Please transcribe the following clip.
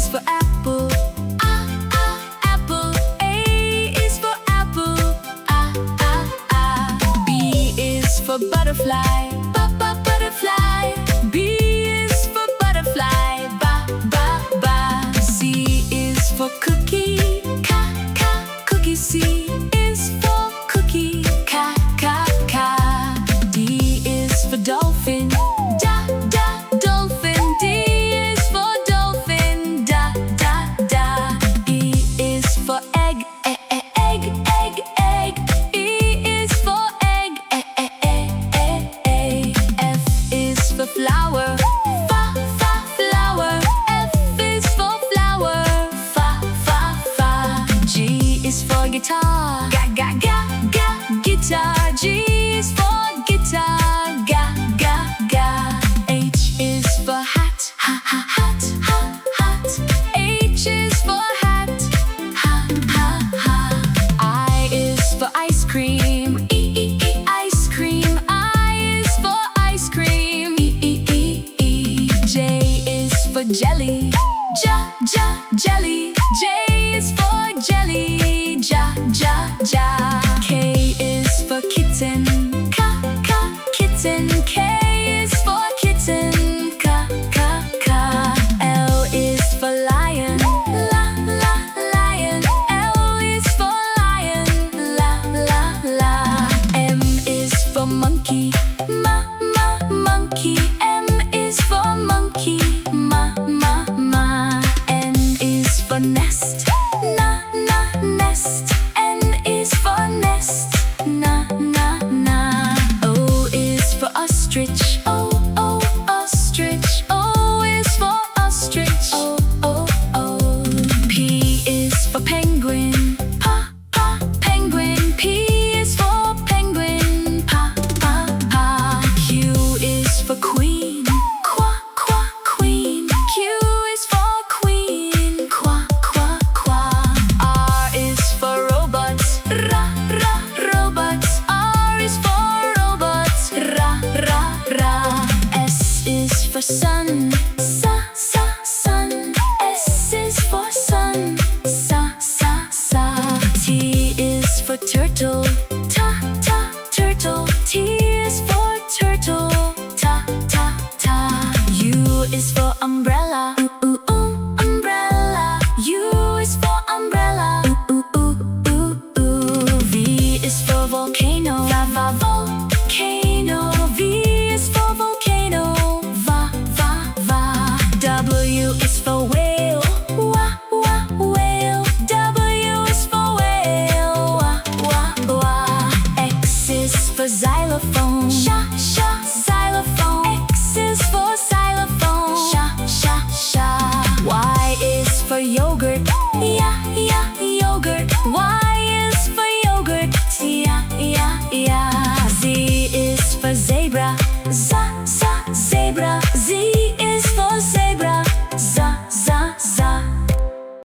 is for apple. Apple. A is for apple. B is for butterfly. Butterfly. B is for butterfly. C is for cookie. Cookie. C is for cookie. D is for dolphin. Dolphin. D is for dolphin. E is for egg. Egg. E is for egg. F is for flower. Flower. F is for flower. G is for guitar. Guitar. G is for guitar. H is for hat. H is for hat. I is for ice cream. Ice cream. I is for ice cream. J is for jelly. Jelly. J is for jelly. K is for kitten. Kitten. K is for kitten. L is for lion. Lion. L is for lion. M is for monkey. Monkey. M is for monkey. N is for nest. Nest. N is for nest. O is for ostrich. Ostrich. O is for ostrich. P is for penguin. Penguin. P is for penguin. Q is for queen. Queen. Q is for queen. R is for robots. Robots. R is for robots. S is for sun. Sun. S is for sun. T is for turtle. Turtle. T is for turtle. U is for umbrella. Umbrella. U is for umbrella. V is for volcano. Volcano. V is for volcano. W is for whale. Whale. W is for whale. X is for xylophone. Xylophone. X is for xylophone. Y is for yogurt. Yogurt. Y is for yogurt. Z is for zebra.